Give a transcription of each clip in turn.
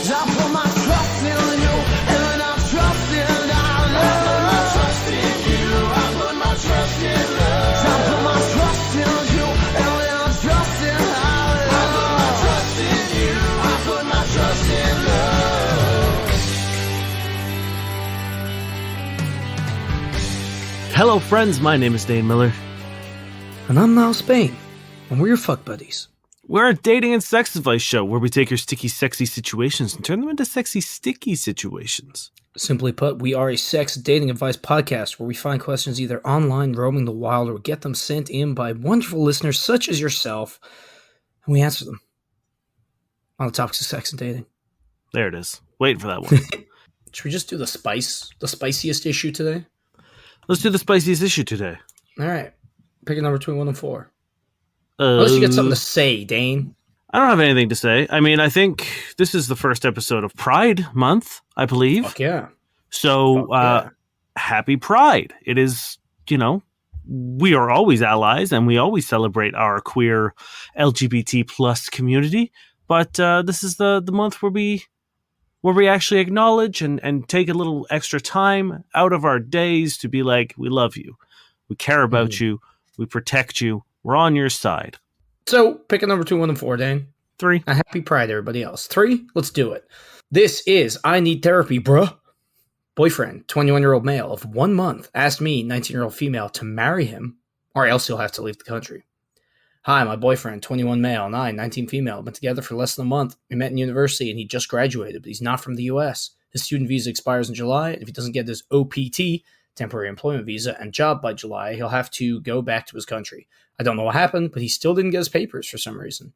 I put my trust in you, and I trust in love. I put my trust in you, I put my trust in love. I put my trust in you, and I trust in love. I put my trust in you, I put my trust in love. Hello, friends. My name is Dane Miller. And I'm Niall Spain, and we're your fuck buddies. We're a dating and sex advice show where we take your sticky, sexy situations and turn them into sexy, sticky situations. Simply put, we are a sex dating advice podcast where we find questions either online, roaming the wild, or get them sent in by wonderful listeners such as yourself, and we answer them on the topics of sex and dating. There it is. Waiting for that one. Should we just do the spiciest issue today? Let's do the spiciest issue today. All right. Pick a number between 1 and 4. Unless you got something to say, Dane. I don't have anything to say. I mean, I think this is the first episode of Pride Month, I believe. Fuck yeah. So, happy Pride. It is, we are always allies and we always celebrate our queer LGBT plus community. But this is the month where we actually acknowledge and take a little extra time out of our days to be like, we love you. We care about you. We protect you. We're on your side. So, pick a number between 1 and 4, Dane. 3. A happy Pride, everybody else. 3? Let's do it. This is I Need Therapy, bruh. Boyfriend, 21-year-old male of 1 month, asked me, 19-year-old female, to marry him, or else he'll have to leave the country. Hi, my boyfriend, 21 male, and I, 19 female, been together for less than a month. We met in university, and he just graduated, but he's not from the U.S. His student visa expires in July, and if he doesn't get his OPT, temporary employment visa, and job by July, he'll have to go back to his country. I don't know what happened, but he still didn't get his papers for some reason.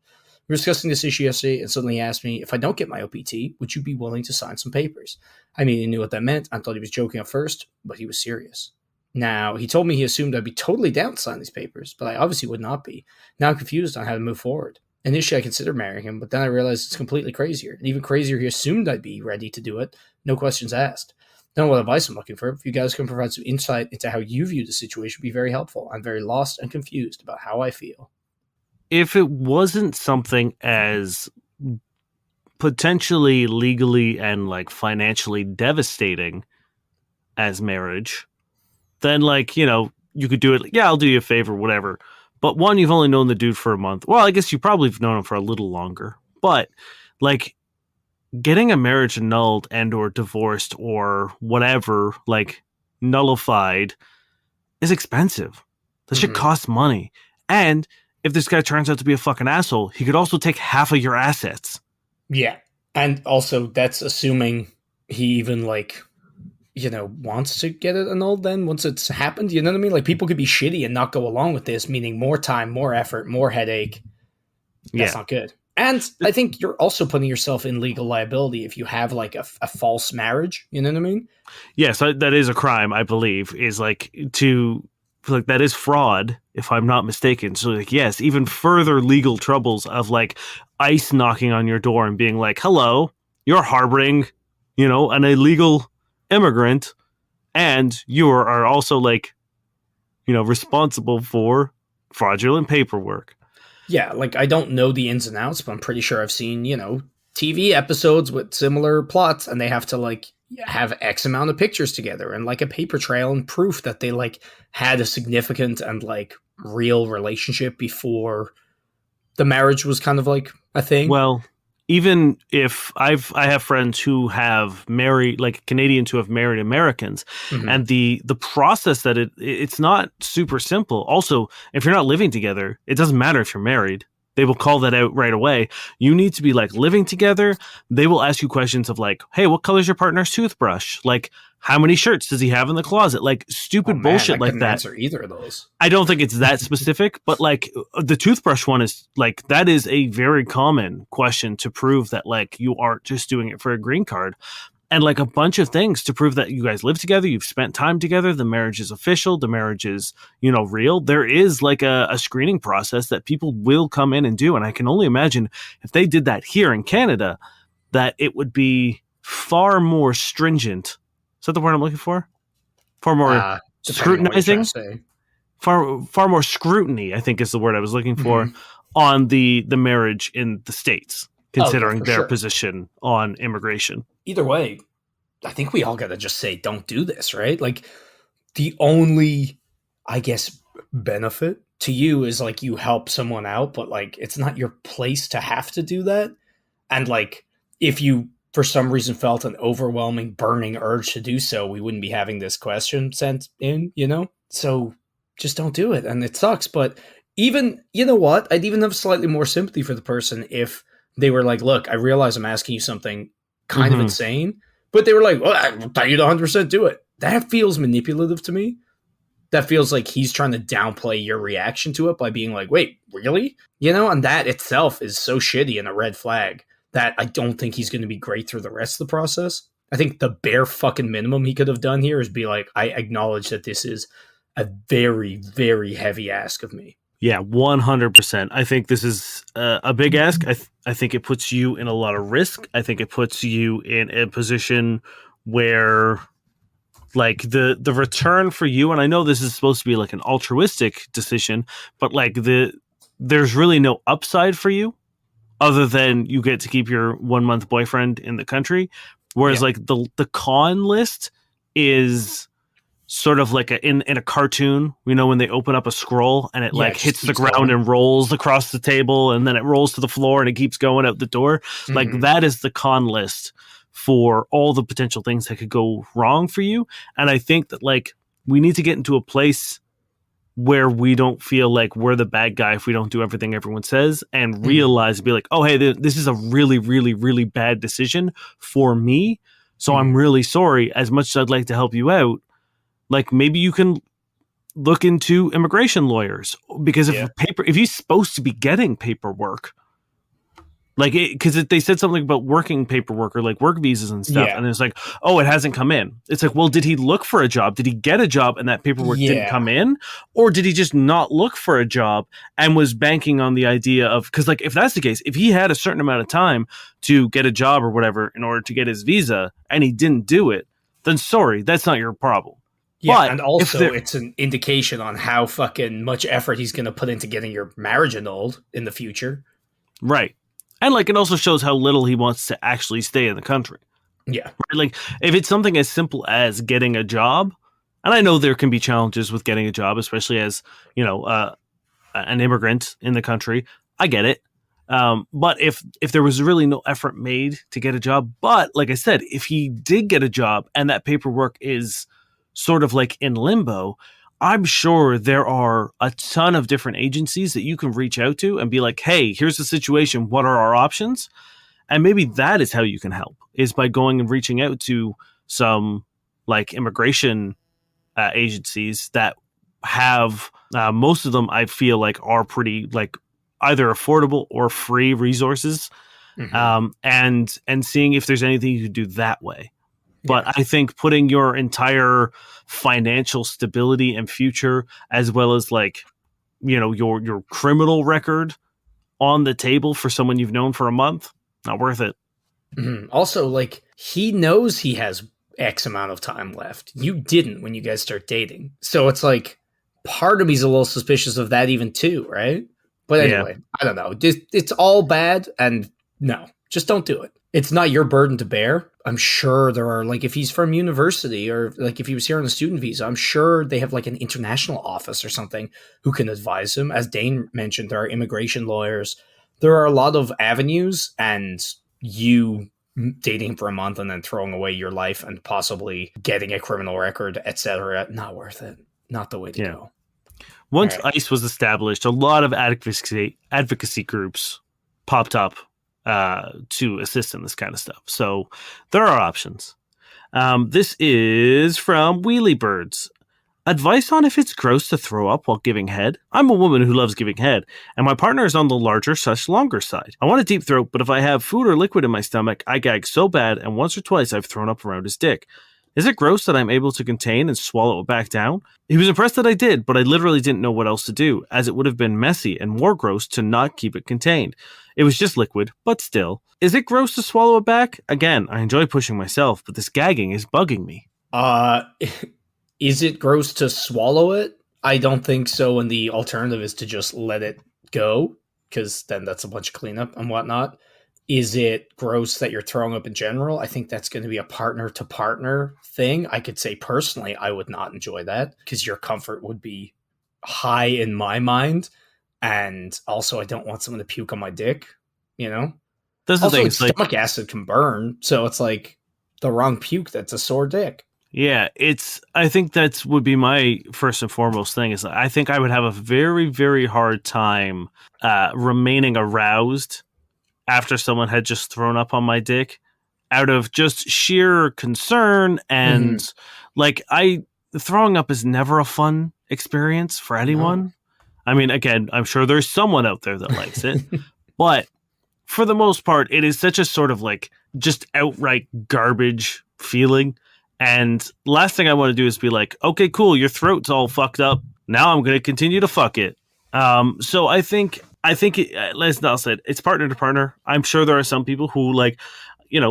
We were discussing this issue yesterday, and suddenly he asked me, if I don't get my OPT, would you be willing to sign some papers? I mean, he knew what that meant. I thought he was joking at first, but he was serious. Now, he told me he assumed I'd be totally down to sign these papers, but I obviously would not be. Now I'm confused on how to move forward. Initially, I considered marrying him, but then I realized it's completely crazier. And even crazier, he assumed I'd be ready to do it. No questions asked. Don't know what advice I'm looking for. If you guys can provide some insight into how you view the situation, would be very helpful. I'm very lost and confused about how I feel. If it wasn't something as potentially legally and financially devastating as marriage, then you could do it. Yeah, I'll do you a favor, whatever. But one, you've only known the dude for a month. Well, I guess you probably have known him for a little longer. But getting a marriage annulled and or divorced or whatever, nullified, is expensive. That shit costs money. And if this guy turns out to be a fucking asshole, he could also take half of your assets. Yeah. And also, that's assuming he even, wants to get it annulled then once it's happened. You know what I mean? People could be shitty and not go along with this, meaning more time, more effort, more headache. That's not good. And I think you're also putting yourself in legal liability if you have a false marriage. You know what I mean? Yes, that is a crime, I believe, is that is fraud, if I'm not mistaken. So yes, even further legal troubles of ICE knocking on your door and being like, hello, you're harboring, an illegal immigrant. And you are also responsible for fraudulent paperwork. Yeah, I don't know the ins and outs, but I'm pretty sure I've seen, TV episodes with similar plots, and they have to, have X amount of pictures together and, a paper trail and proof that they, had a significant and, real relationship before the marriage was kind of, a thing. Well, even if I have friends who have married, Canadians who have married Americans, and the process that it's not super simple. Also, if you're not living together, it doesn't matter if you're married. They will call that out right away. You need to be living together. They will ask you questions of hey, what color's your partner's toothbrush? How many shirts does he have in the closet? Stupid bullshit like that. Answer either of those. I don't think it's that specific, but the toothbrush one is that is a very common question to prove that you aren't just doing it for a green card. And a bunch of things to prove that you guys live together, you've spent time together, the marriage is official, the marriage is, real. There is a screening process that people will come in and do. And I can only imagine if they did that here in Canada, that it would be far more stringent. Is that the word I'm looking for? Far more scrutinizing? Far more scrutiny, I think is the word I was looking for, on the marriage in the States. considering for their sure. position on immigration. Either way, I think we all got to just say, don't do this, right? Like, the only, I guess, benefit to you is like you help someone out, but like it's not your place to have to do that. And like, if you for some reason felt an overwhelming, burning urge to do so, we wouldn't be having this question sent in, you know? So just don't do it. And it sucks. But even, you know what? I'd even have slightly more sympathy for the person if they were like, look, I realize I'm asking you something kind of insane, but they were like, well, I thought you'd 100% do it. That feels manipulative to me. That feels like he's trying to downplay your reaction to it by being like, wait, really? You know, and that itself is so shitty and a red flag that I don't think he's going to be great through the rest of the process. I think the bare fucking minimum he could have done here is be like, I acknowledge that this is a very, very heavy ask of me. Yeah, 100%. I think this is a big ask. I think it puts you in a lot of risk. I think it puts you in a position where, like, the return for you, and I know this is supposed to be like an altruistic decision, but like there's really no upside for you other than you get to keep your 1 month boyfriend in the country. Whereas like the con list is sort of like in a cartoon, you know, when they open up a scroll and it like hits the ground and rolls across the table and then it rolls to the floor and it keeps going out the door. Mm-hmm. Like that is the con list for all the potential things that could go wrong for you. And I think that like we need to get into a place where we don't feel like we're the bad guy if we don't do everything everyone says, and realize, be like, oh, hey, this is a really, really, really bad decision for me. So I'm really sorry. As much as I'd like to help you out, like maybe you can look into immigration lawyers, because if he's supposed to be getting paperwork, like, because they said something about working paperwork or like work visas and stuff, and it's like, oh, it hasn't come in. It's like, well, did he look for a job? Did he get a job and that paperwork didn't come in? Or did he just not look for a job and was banking on the idea of, because like if that's the case, if he had a certain amount of time to get a job or whatever in order to get his visa and he didn't do it, then sorry, that's not your problem. Yeah, but and also it's an indication on how fucking much effort he's going to put into getting your marriage annulled in the future. Right. And like it also shows how little he wants to actually stay in the country. Yeah. Right? Like if it's something as simple as getting a job, and I know there can be challenges with getting a job, especially as, you know, an immigrant in the country. I get it. But if there was really no effort made to get a job, but like I said, if he did get a job and that paperwork is sort of like in limbo, I'm sure there are a ton of different agencies that you can reach out to and be like, hey, here's the situation. What are our options? And maybe that is how you can help, is by going and reaching out to some like immigration agencies that have, most of them I feel like are pretty like either affordable or free resources, and seeing if there's anything you can do that way. But I think putting your entire financial stability and future, as well as like, you know, your criminal record on the table for someone you've known for a month, not worth it. Also, like, he knows he has X amount of time left. You didn't when you guys start dating. So it's like, part of me's a little suspicious of that even too, right? But anyway, I don't know. It's all bad, and no, just don't do it. It's not your burden to bear. I'm sure there are, like, if he's from university or like if he was here on a student visa, I'm sure they have like an international office or something who can advise him. As Dane mentioned, there are immigration lawyers. There are a lot of avenues, and you dating for a month and then throwing away your life and possibly getting a criminal record, etc., not worth it. Not the way to go. Once ICE was established, a lot of advocacy groups popped up to assist in this kind of stuff. So there are options. This is from Wheelie Birds. Advice on if it's gross to throw up while giving head. I'm a woman who loves giving head, and my partner is on the larger/longer side. I want a deep throat, but if I have food or liquid in my stomach, I gag so bad, and once or twice I've thrown up around his dick. Is it gross that I'm able to contain and swallow it back down? He was impressed that I did, but I literally didn't know what else to do, as it would have been messy and more gross to not keep it contained. It was just liquid, but still. Is it gross to swallow it back? Again, I enjoy pushing myself, but this gagging is bugging me. Is it gross to swallow it? I don't think so, and the alternative is to just let it go, because then that's a bunch of cleanup and whatnot. is it gross that you're throwing up in general? I think that's going to be a partner to partner thing. I could say personally, I would not enjoy that because your comfort would be high in my mind. And also, I don't want someone to puke on my dick, you know? That's the Also, thing. it's It's like, stomach acid can burn. So it's like the wrong puke that's a sore dick. yeah, I think that's would be my first and foremost thing is I think I would have a very, very hard time remaining aroused after someone had just thrown up on my dick out of just sheer concern and like throwing up is never a fun experience for anyone. No. I mean, again, I'm sure there's someone out there that likes it, but for the most part, it is such a sort of like just outright garbage feeling. And last thing I want to do is be like, okay, cool, your throat's all fucked up. Now I'm going to continue to fuck it. So I think, as Nell said, it's partner to partner. I'm sure there are some people who like,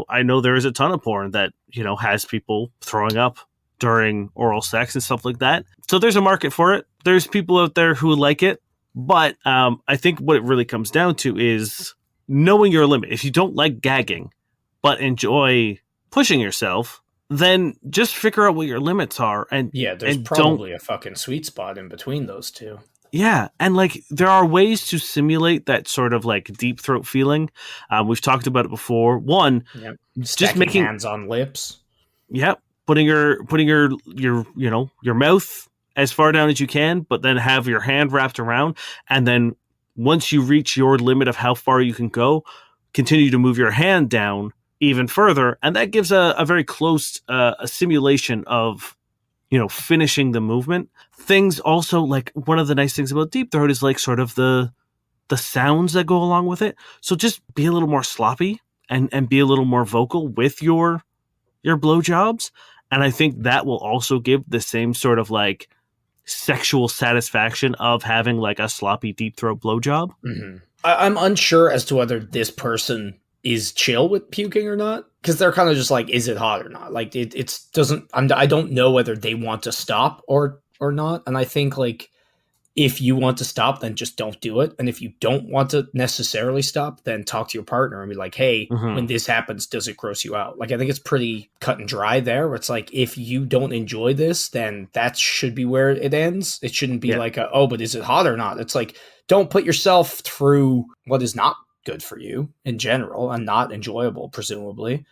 I know there is a ton of porn that, has people throwing up during oral sex and stuff like that. So there's a market for it. There's people out there who like it. But I think what it really comes down to is knowing your limit. If you don't like gagging, but enjoy pushing yourself, then just figure out what your limits are. And there's probably a fucking sweet spot in between those two. Yeah, and like there are ways to simulate that sort of like deep throat feeling. We've talked about it before. One, just making hands on lips. Yep, putting your mouth as far down as you can, but then have your hand wrapped around, and then once you reach your limit of how far you can go, continue to move your hand down even further, and that gives a very close a simulation of finishing the movement. Things also, like one of the nice things about deep throat is like sort of the sounds that go along with it. So just be a little more sloppy and be a little more vocal with your blowjobs, and I think that will also give the same sort of like sexual satisfaction of having like a sloppy deep throat blowjob. Mm-hmm. I'm unsure as to whether this person is chill with puking or not, because they're kind of just like, is it hot or not? Like it doesn't. I don't know whether they want to stop or not. And I think like if you want to stop, then just don't do it. And if you don't want to necessarily stop, then talk to your partner and be like, hey, when this happens, does it gross you out? Like I think it's pretty cut and dry there. Where it's like if you don't enjoy this, then that should be where it ends. It shouldn't be like but is it hot or not? It's like don't put yourself through what is not good for you in general and not enjoyable, presumably.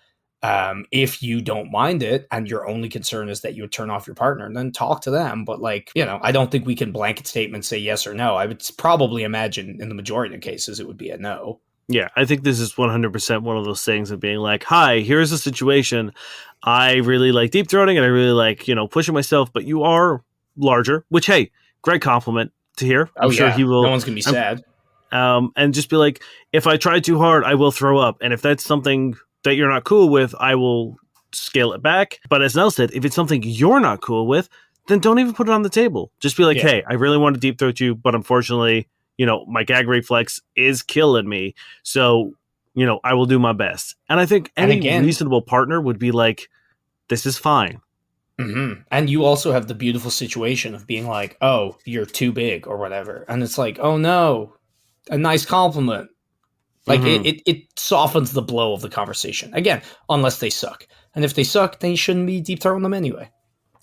If you don't mind it and your only concern is that you would turn off your partner, then talk to them. But like, I don't think we can blanket statement say yes or no. I would probably imagine in the majority of cases it would be a no. Yeah, I think this is 100% one of those things of being like, hi, here's a situation. I really like deep throating and I really like, pushing myself, but you are larger, which, hey, great compliment to hear. I'm sure he will. No one's going to be sad. And just be like, if I try too hard, I will throw up. And if that's something that you're not cool with, I will scale it back. But as Nell said, if it's something you're not cool with, then don't even put it on the table. Just be like, hey, I really want to deep throat you, but unfortunately, my gag reflex is killing me. So, I will do my best. And I think any reasonable partner would be like, this is fine. Mm-hmm. And you also have the beautiful situation of being like, oh, you're too big or whatever. And it's like, oh no, a nice compliment. Like it softens the blow of the conversation. Again, unless they suck. And if they suck, then you shouldn't be deep throating them anyway.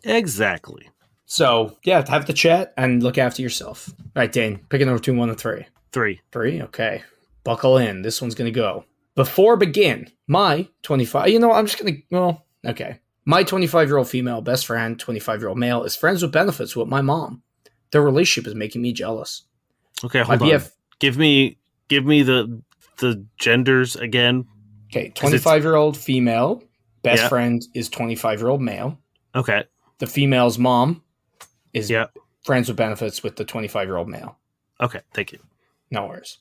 Exactly. So, yeah, have the chat and look after yourself. All right, Dane, pick a number between 1 and 3. 3. 3? Okay. Buckle in. This one's going to go. Before begin, my 25... I'm just going to... okay. My 25-year-old female best friend, 25-year-old male, is friends with benefits with my mom. Their relationship is making me jealous. Okay, hold on. Give me the genders again. Okay, 25-year-old female, best friend is 25-year-old male. Okay. The female's mom is friends with benefits with the 25-year-old male. Okay, thank you. No worries.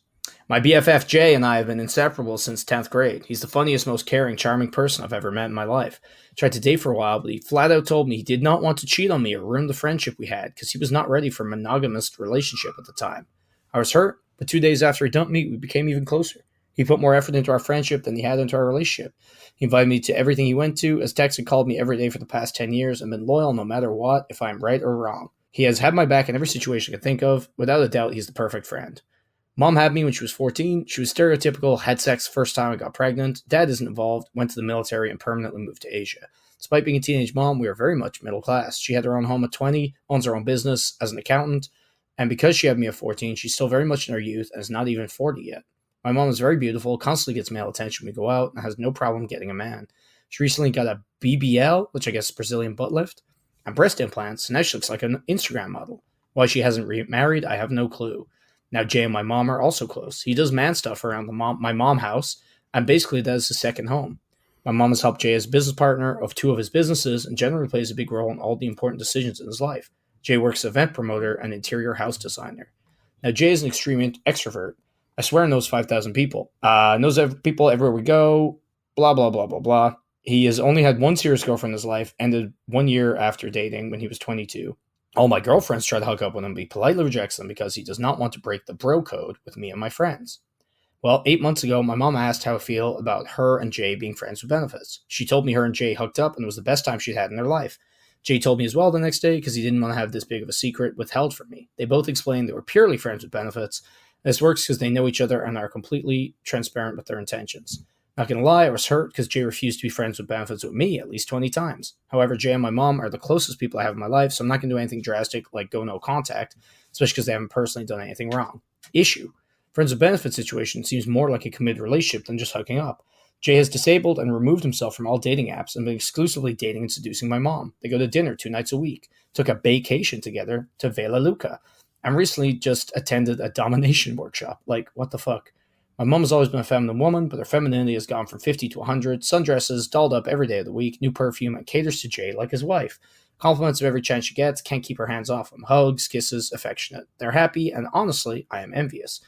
My BFF Jay and I have been inseparable since 10th grade. He's the funniest, most caring, charming person I've ever met in my life. Tried to date for a while, but he flat out told me he did not want to cheat on me or ruin the friendship we had because he was not ready for a monogamous relationship at the time. I was hurt, but 2 days after he dumped me, we became even closer. He put more effort into our friendship than he had into our relationship. He invited me to everything he went to, has texted and called me every day for the past 10 years, and been loyal no matter what, if I am right or wrong. He has had my back in every situation I can think of. Without a doubt, he's the perfect friend. Mom had me when she was 14. She was stereotypical, had sex the first time I got pregnant. Dad isn't involved, went to the military, and permanently moved to Asia. Despite being a teenage mom, we are very much middle class. She had her own home at 20, owns her own business as an accountant, and because she had me at 14, she's still very much in her youth and is not even 40 yet. My mom is very beautiful, constantly gets male attention when we go out, and has no problem getting a man. She recently got a BBL, which I guess is Brazilian butt lift, and breast implants, and now she looks like an Instagram model. Why she hasn't remarried, I have no clue. Now, Jay and my mom are also close. He does man stuff around my mom house, and basically that is his second home. My mom has helped Jay as a business partner of 2 of his businesses and generally plays a big role in all the important decisions in his life. Jay works as an event promoter and interior house designer. Now, Jay is an extreme extrovert. I swear knows 5,000 people. Knows people everywhere we go, blah, blah, blah, blah, blah. He has only had one serious girlfriend in his life, ended 1 year after dating when he was 22. All my girlfriends try to hook up with him, but he politely rejects them because he does not want to break the bro code with me and my friends. Well, 8 months ago, my mom asked how I feel about her and Jay being friends with benefits. She told me her and Jay hooked up and it was the best time she'd had in their life. Jay told me as well the next day because he didn't want to have this big of a secret withheld from me. They both explained they were purely friends with benefits. This works because they know each other and are completely transparent with their intentions. Not gonna lie, I was hurt because Jay refused to be friends with benefits with me at least 20 times. However, Jay and my mom are the closest people I have in my life, so I'm not gonna do anything drastic like go no contact, especially because they haven't personally done anything wrong. Issue. Friends with benefits situation seems more like a committed relationship than just hooking up. Jay has disabled and removed himself from all dating apps and been exclusively dating and seducing my mom. They go to dinner 2 nights a week, took a vacation together to Vela Luca, and recently just attended a domination workshop. Like, what the fuck? My mom has always been a feminine woman, but her femininity has gone from 50 to 100, sundresses, dolled up every day of the week, new perfume, and caters to Jay like his wife. Compliments of every chance she gets, can't keep her hands off him. Hugs, kisses, affectionate. They're happy, and honestly, I am envious.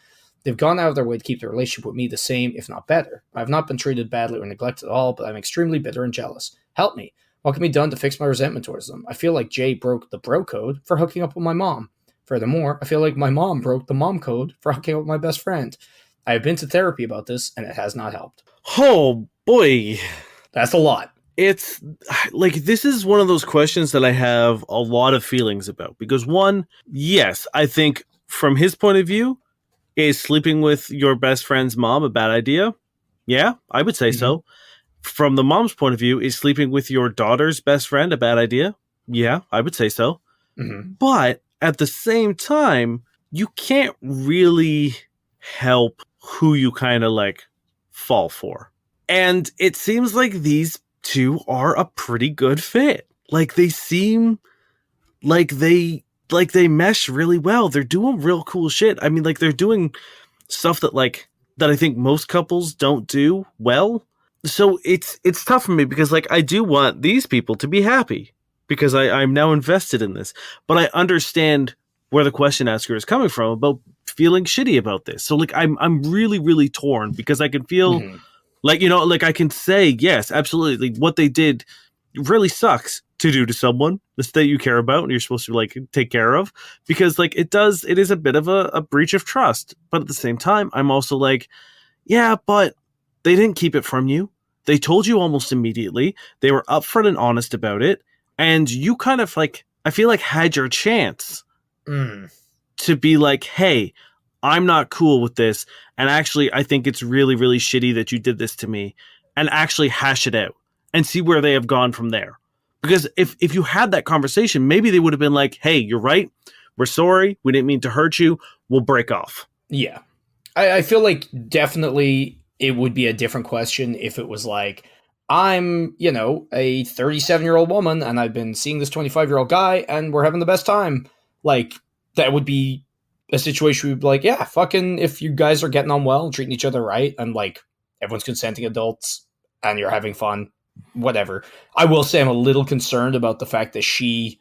They've gone out of their way to keep their relationship with me the same, if not better. I've not been treated badly or neglected at all, but I'm extremely bitter and jealous. Help me. What can be done to fix my resentment towards them? I feel like Jay broke the bro code for hooking up with my mom. Furthermore, I feel like my mom broke the mom code for hooking up with my best friend. I have been to therapy about this, and it has not helped. Oh, boy. That's a lot. It's like, this is one of those questions that I have a lot of feelings about. Because one, yes, I think from his point of view, is sleeping with your best friend's mom a bad idea? Yeah, I would say so. From the mom's point of view, is sleeping with your daughter's best friend a bad idea? Yeah, I would say so. But at the same time, you can't really help who you kind of like fall for. And it seems like these two are a pretty good fit. Like, they seem like they mesh really well. They're doing real cool shit. I mean, like, they're doing stuff that I think most couples don't do well. So it's tough for me because, like, I do want these people to be happy because I'm now invested in this. But I understand where the question asker is coming from about feeling shitty about this. So, like, I'm really, really torn because I can feel like, you know, like, I can say, yes, absolutely. Like, what they did really sucks to do to someone that you care about and you're supposed to, like, take care of, because, like, it is a bit of a breach of trust. But at the same time, I'm also like, yeah, but they didn't keep it from you. They told you almost immediately. They were upfront and honest about it. And you kind of, like, I feel like had your chance to be like, hey, I'm not cool with this. And actually, I think it's really, really shitty that you did this to me, and actually hash it out and see where they have gone from there. Because if you had that conversation, maybe they would have been like, hey, you're right. We're sorry. We didn't mean to hurt you. We'll break off. Yeah. I feel like definitely it would be a different question if it was like, I'm, you know, a 37-year-old woman and I've been seeing this 25-year-old guy and we're having the best time. Like, that would be a situation we'd be like, yeah, fucking, if you guys are getting on well and treating each other right and, like, everyone's consenting adults and you're having fun, whatever. I will say I'm a little concerned about the fact that she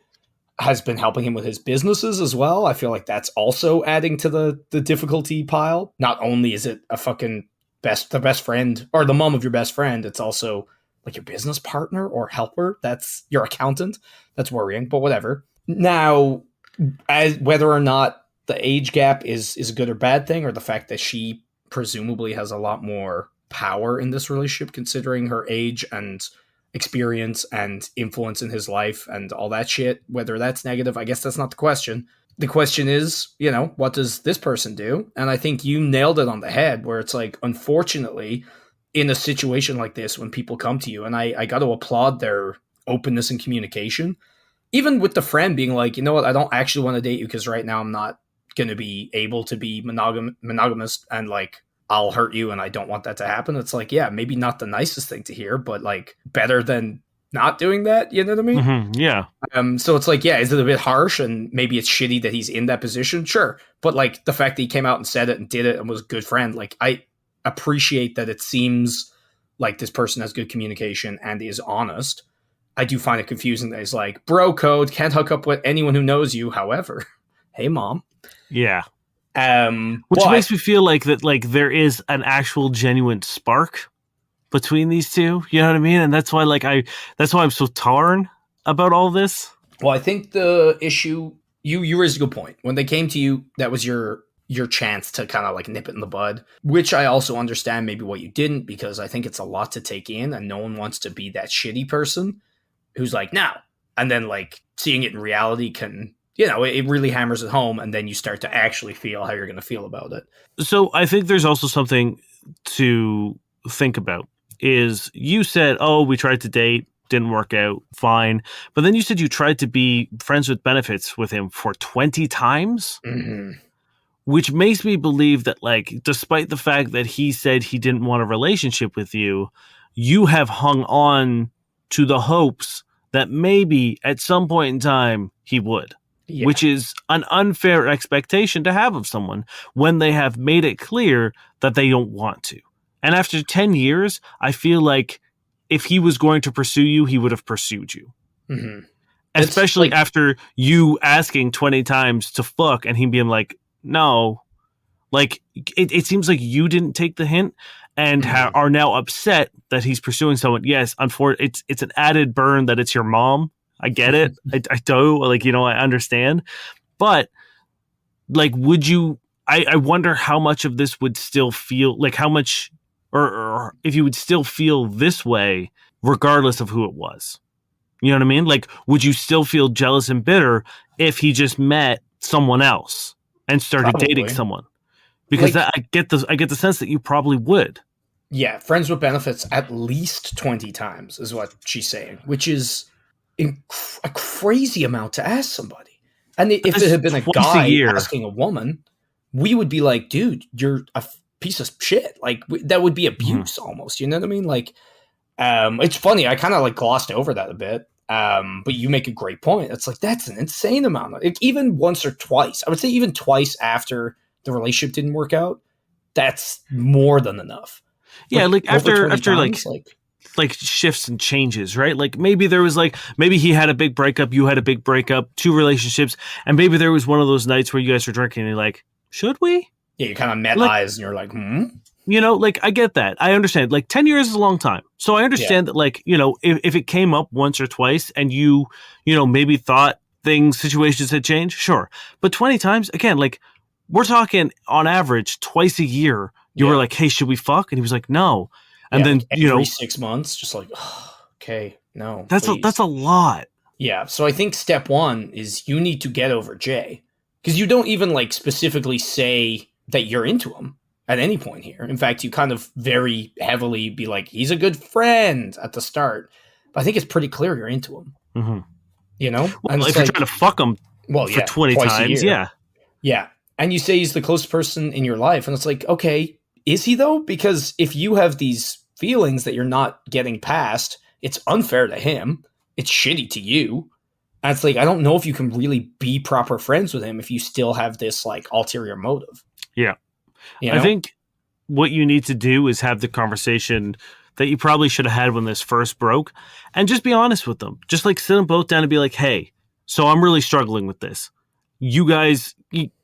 has been helping him with his businesses as well. I feel like that's also adding to the difficulty pile. Not only is it a fucking the best friend or the mom of your best friend, it's also like your business partner or helper. That's your accountant. That's worrying, but whatever. Now, as whether or not the age gap is a good or bad thing, or the fact that she presumably has a lot more power in this relationship, considering her age and experience and influence in his life and all that shit, whether that's negative, I guess that's not the question. The question is, what does this person do? And I think you nailed it on the head, where it's like, unfortunately, in a situation like this, when people come to you, and I got to applaud their openness and communication, even with the friend being like, you know what, I don't actually want to date you because right now I'm not going to be able to be monogamous, and like, I'll hurt you and I don't want that to happen. It's like, yeah, maybe not the nicest thing to hear, but like better than not doing that. You know what I mean? Mm-hmm. Yeah. So it's like, yeah, is it a bit harsh and maybe it's shitty that he's in that position? Sure. But like the fact that he came out and said it and did it and was a good friend, like I appreciate that it seems like this person has good communication and is honest. I do find it confusing that he's like, bro code, can't hook up with anyone who knows you. However, hey mom. Yeah. Which makes me feel like that, like there is an actual genuine spark between these two. You know what I mean? And that's why, that's why I'm so torn about all this. Well, I think the issue you raised a good point. When they came to you, that was your chance to kind of like nip it in the bud, which I also understand maybe what you didn't, because I think it's a lot to take in and no one wants to be that shitty person who's like, no. And then like seeing it in reality can, it really hammers it home, and then you start to actually feel how you're going to feel about it. So I think there's also something to think about. Is you said, oh, we tried to date, didn't work out, fine. But then you said you tried to be friends with benefits with him for 20 times, which makes me believe that, like, despite the fact that he said he didn't want a relationship with you, you have hung on to the hopes that maybe at some point in time he would. Yeah. Which is an unfair expectation to have of someone when they have made it clear that they don't want to. And after 10 years, I feel like if he was going to pursue you, he would have pursued you. Mm-hmm. Especially after you asking 20 times to fuck and him being like, no. Like, it seems like you didn't take the hint and are now upset that he's pursuing someone. Yes, unfortunately, it's an added burn that it's your mom. I get it. I do. Like, I understand. But, like, would you... I wonder how much of this would still feel... Like, how much... Or if you would still feel this way, regardless of who it was. You know what I mean? Like, would you still feel jealous and bitter if he just met someone else and started dating someone? Because I get the sense that you probably would. Yeah, friends with benefits at least 20 times is what she's saying, which is a crazy amount to ask somebody. And if it had been a guy asking a woman, we would be like, dude, you're a piece of shit. Like, that would be abuse almost. You know what I mean? Like, it's funny. I kind of like glossed over that a bit. But you make a great point. It's like, that's an insane amount. Like, even once or twice, I would say even twice after the relationship didn't work out, that's more than enough. Yeah. Like after times, like shifts and changes, right? Like maybe there was maybe he had a big breakup, you had a big breakup, 2 relationships, and maybe there was one of those nights where you guys were drinking and you're like, should we? Yeah, you kind of met eyes and you're like, I get that. I understand. Like 10 years is a long time. So I understand that, like, if it came up once or twice and you maybe thought situations had changed, sure. But 20 times, again, like we're talking on average twice a year, you were like, hey, should we fuck? And he was like, no. And then, like every 6 months, just like, oh, okay, no. That's a lot. Yeah. So I think step 1 is you need to get over Jay, because you don't even like specifically say that you're into him at any point here. In fact, you kind of very heavily be like, he's a good friend at the start. But I think it's pretty clear you're into him. Mm-hmm. Well, if you're trying to fuck him for 20 times, yeah. Yeah. And you say he's the closest person in your life. And it's like, okay, is he though? Because if you have these feelings that you're not getting past, it's unfair to him. It's shitty to you. And it's like, I don't know if you can really be proper friends with him if you still have this like ulterior motive. Yeah. I think what you need to do is have the conversation that you probably should have had when this first broke, and just be honest with them. Just like sit them both down and be like, hey, so I'm really struggling with this. You guys,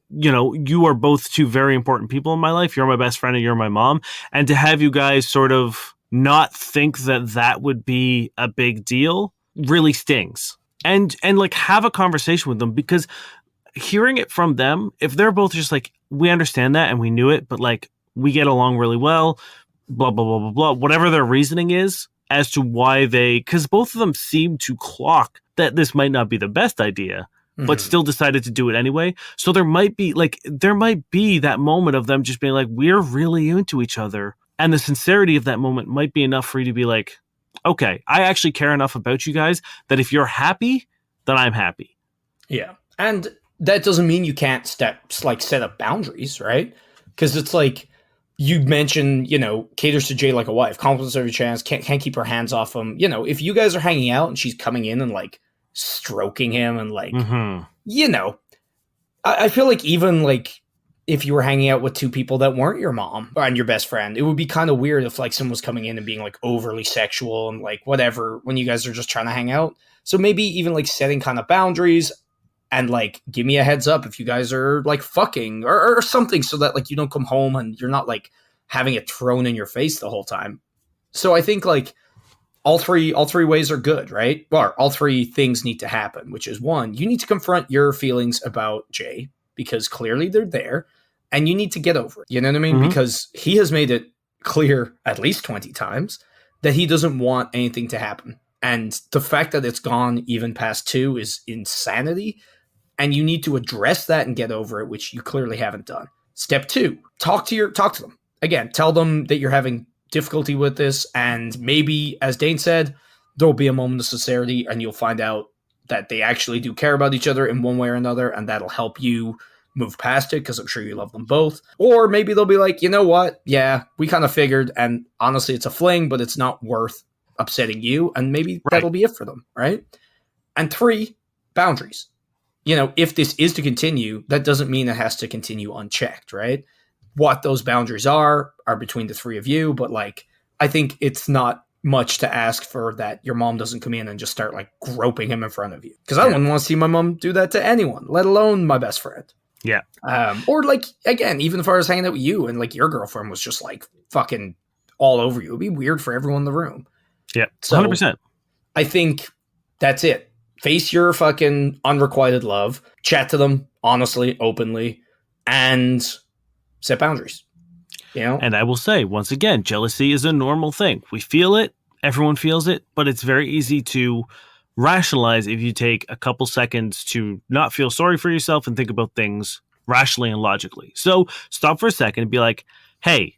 you are both 2 very important people in my life. You're my best friend and you're my mom. And to have you guys sort of not think that would be a big deal really stings. And like have a conversation with them, because hearing it from them, if they're both just like, we understand that and we knew it, but like we get along really well, blah, blah, blah, blah, blah, whatever their reasoning is as to why because both of them seem to clock that this might not be the best idea, but still decided to do it anyway. So there might be that moment of them just being like, we're really into each other. And the sincerity of that moment might be enough for you to be like, okay, I actually care enough about you guys that if you're happy, then I'm happy. Yeah. And that doesn't mean you can't set up boundaries, right? Because it's like you mentioned, caters to Jay like a wife, compliments every chance, can't keep her hands off him. If you guys are hanging out and she's coming in and like stroking him and like, I feel like even like if you were hanging out with two people that weren't your mom and your best friend, it would be kind of weird if like someone was coming in and being like overly sexual and like whatever when you guys are just trying to hang out. So maybe even like setting kind of boundaries and like give me a heads up if you guys are like fucking or something so that like you don't come home and you're not like having it thrown in your face the whole time. So I think like all three ways are good, right? Or all three things need to happen, which is one, you need to confront your feelings about Jay because clearly they're there and you need to get over it. You know what I mean? Mm-hmm. Because he has made it clear at least 20 times that he doesn't want anything to happen. And the fact that it's gone even past 2 is insanity. And you need to address that and get over it, which you clearly haven't done. Step 2, talk to them. Again, tell them that you're having difficulty with this. And maybe, as Dane said, there'll be a moment of sincerity and you'll find out that they actually do care about each other in one way or another. And that'll help you move past it because I'm sure you love them both. Or maybe they'll be like, you know what? Yeah, we kind of figured. And honestly, it's a fling, but it's not worth upsetting you. And maybe that'll be it for them, right? And 3, boundaries. If this is to continue, that doesn't mean it has to continue unchecked, right? What those boundaries are between the 3 of you. But like, I think it's not much to ask for that your mom doesn't come in and just start like groping him in front of you. Because I wouldn't want to see my mom do that to anyone, let alone my best friend. Yeah. Or like, again, even if I was hanging out with you and like your girlfriend was just like fucking all over you, it'd be weird for everyone in the room. Yeah. So 100%. I think that's it. Face your fucking unrequited love, chat to them honestly, openly, and set boundaries. And I will say, once again, jealousy is a normal thing. We feel it. Everyone feels it. But it's very easy to rationalize if you take a couple seconds to not feel sorry for yourself and think about things rationally and logically. So stop for a second and be like, hey,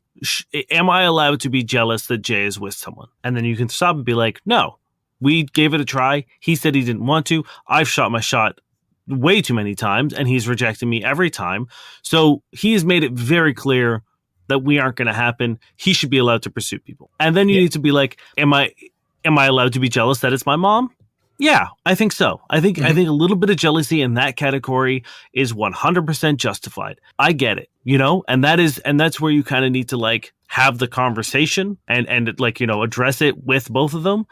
am I allowed to be jealous that Jay is with someone? And then you can stop and be like, no. We gave it a try. He said he didn't want to. I've shot my shot way too many times, and he's rejected me every time. So he has made it very clear that we aren't going to happen. He should be allowed to pursue people. And then you need to be like, am I allowed to be jealous that it's my mom? Yeah, I think so. I think a little bit of jealousy in that category is 100% justified. I get it, and that's where you kind of need to like have the conversation and like, address it with both of them.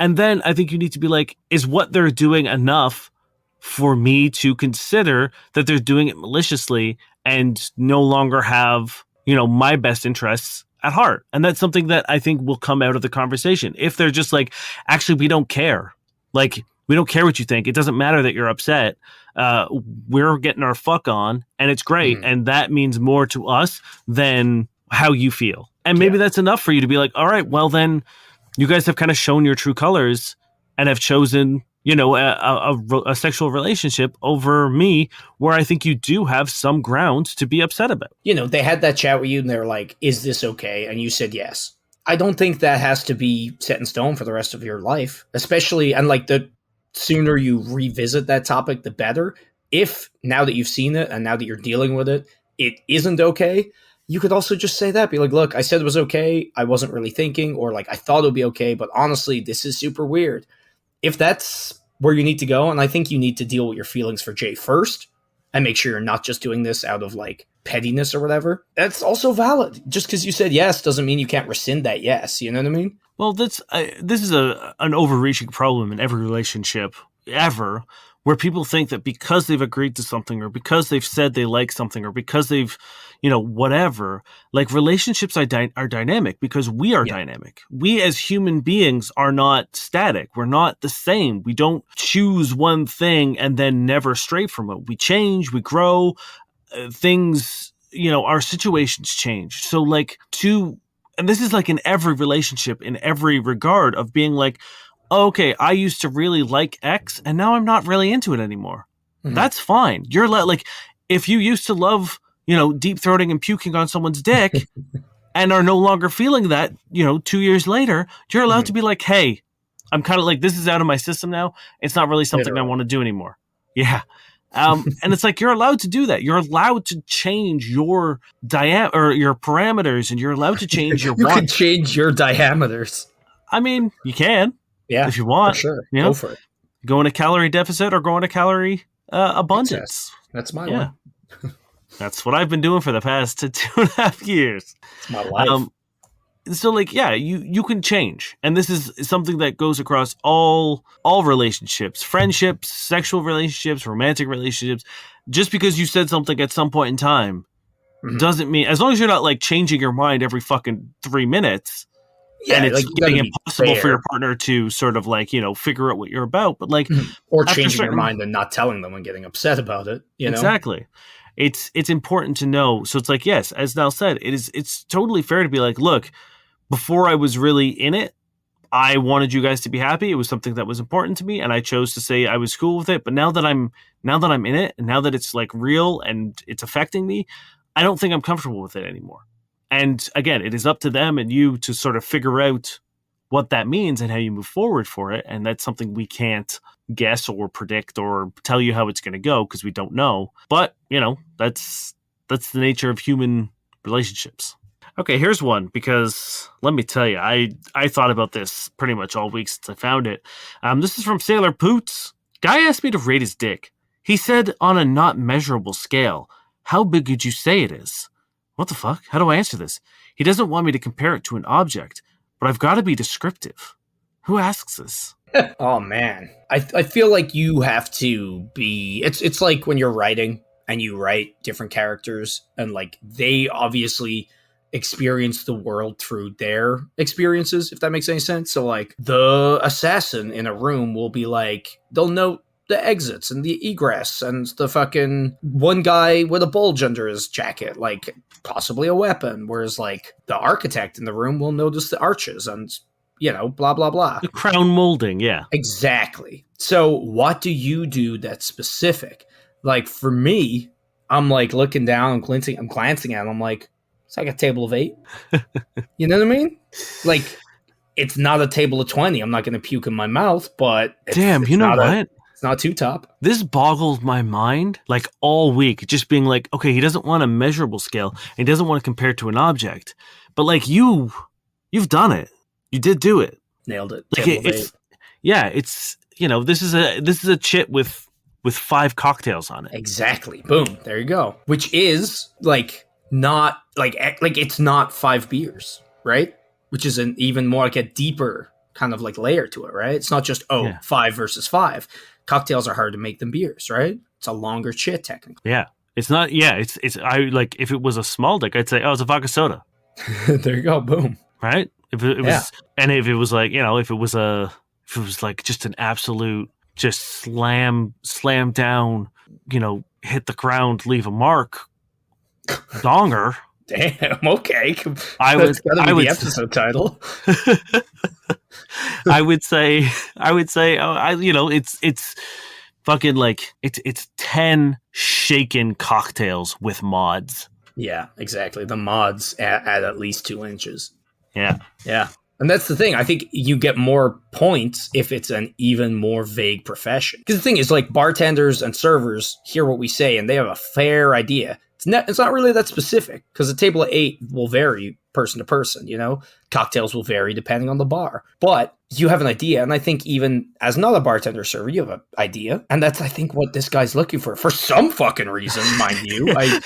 And then I think you need to be like, is what they're doing enough for me to consider that they're doing it maliciously and no longer have, my best interests at heart? And that's something that I think will come out of the conversation. If they're just like, actually, we don't care. Like, we don't care what you think. It doesn't matter that you're upset. We're getting our fuck on and it's great. And that means more to us than how you feel. And maybe that's enough for you to be like, all right, well then, you guys have kind of shown your true colors and have chosen, a sexual relationship over me where I think you do have some grounds to be upset about. They had that chat with you and they're like, is this okay? And you said yes. I don't think that has to be set in stone for the rest of your life, especially, and like the sooner you revisit that topic, the better. If now that you've seen it and now that you're dealing with it, it isn't okay. You could also just say that, be like, look, I said it was okay. I wasn't really thinking, or like, I thought it would be okay, but honestly, this is super weird. If that's where you need to go, and I think you need to deal with your feelings for Jay first and make sure you're not just doing this out of like pettiness or whatever. That's also valid. Just because you said yes doesn't mean you can't rescind that yes. You know what I mean? Well, this is an overreaching problem in every relationship ever, where people think that because they've agreed to something or because they've said they like something or because they've, whatever, like relationships are dynamic because we are dynamic. We as human beings are not static. We're not the same. We don't choose one thing and then never stray from it. We change, we grow, things, our situations change. So like and this is like in every relationship, in every regard of being like, oh, okay, I used to really like X and now I'm not really into it anymore. That's fine. You're like, if you used to love, deep throating and puking on someone's dick and are no longer feeling that, 2 years later, you're allowed to be like, hey, I'm kind of like, this is out of my system now. It's not really something I want to do anymore. Yeah. And it's like, you're allowed to do that. You're allowed to change your or your parameters, and you're allowed to change your You want. can change your diameters. I mean, you can. Yeah. If you want. For sure. Go for it. Go in a calorie deficit or go in a calorie abundance. That's my one. That's what I've been doing for the past 2.5 years. It's my life. So like, yeah, you can change. And this is something that goes across all relationships, friendships, sexual relationships, romantic relationships. Just because you said something at some point in time doesn't mean, as long as you're not like changing your mind every fucking 3 minutes, and it's getting impossible for your partner to sort of like, figure out what you're about, but like, or changing your mind and not telling them and getting upset about it. Exactly. It's important to know. So it's like, yes, as Nal said, it's totally fair to be like, look, before I was really in it, I wanted you guys to be happy. It was something that was important to me, and I chose to say I was cool with it. But now that I'm in it, and now that it's like real and it's affecting me, I don't think I'm comfortable with it anymore. And again, it is up to them and you to sort of figure out what that means and how you move forward for it. And that's something we can't guess or predict or tell you how it's going to go because we don't know. But, that's the nature of human relationships. Okay, here's one, because let me tell you, I thought about this pretty much all week since I found it. This is from Sailor Poots. Guy asked me to rate his dick. He said on a not measurable scale, how big would you say it is? What the fuck? How do I answer this? He doesn't want me to compare it to an object, but I've got to be descriptive. Who asks this? Oh, man. I feel like you have to be... It's like when you're writing and you write different characters and like they obviously experience the world through their experiences, if that makes any sense. So like the assassin in a room will be like, they'll note the exits and the egress and the fucking one guy with a bulge under his jacket, like possibly a weapon. Whereas like the architect in the room will notice the arches and, blah, blah, blah. The crown molding, yeah. Exactly. So what do you do that's specific? Like for me, I'm like looking down and I'm glancing at it. I'm like, it's like a table of 8. You know what I mean? Like, it's not a table of 20. I'm not going to puke in my mouth, but... Damn, you know what? It's not too top. This boggles my mind, like, all week. Just being like, okay, he doesn't want a measurable scale, and he doesn't want to compare it to an object. But, like, you've done it. You did do it. Nailed it. Like, it's... Yeah, it's... this is a chit with 5 cocktails on it. Exactly. Boom. There you go. Which is, like... not like it's not 5 beers, right? Which is an even more like a deeper kind of like layer to it, right? It's not just 5 versus 5. Cocktails are hard to make than beers, right? It's a longer chit technically. Yeah, it's not. Yeah, it's. I like if it was a small dick, I'd say, oh, it's a vodka soda. There you go, boom. Right? If it was, and if it was like if it was like just an absolute just slam down, hit the ground, leave a mark. Donger. Damn. Okay. I would the episode title. I would say. It's fucking like it's 10 shaken cocktails with mods. Yeah, exactly. The mods at least 2 inches. Yeah. Yeah. And that's the thing. I think you get more points if it's an even more vague profession. Because the thing is, like, bartenders and servers hear what we say and they have a fair idea. It's not really that specific because a table of 8 will vary person to person, Cocktails will vary depending on the bar. But you have an idea. And I think even as not a bartender or server, you have an idea. And that's, I think, what this guy's looking for some fucking reason, mind you. I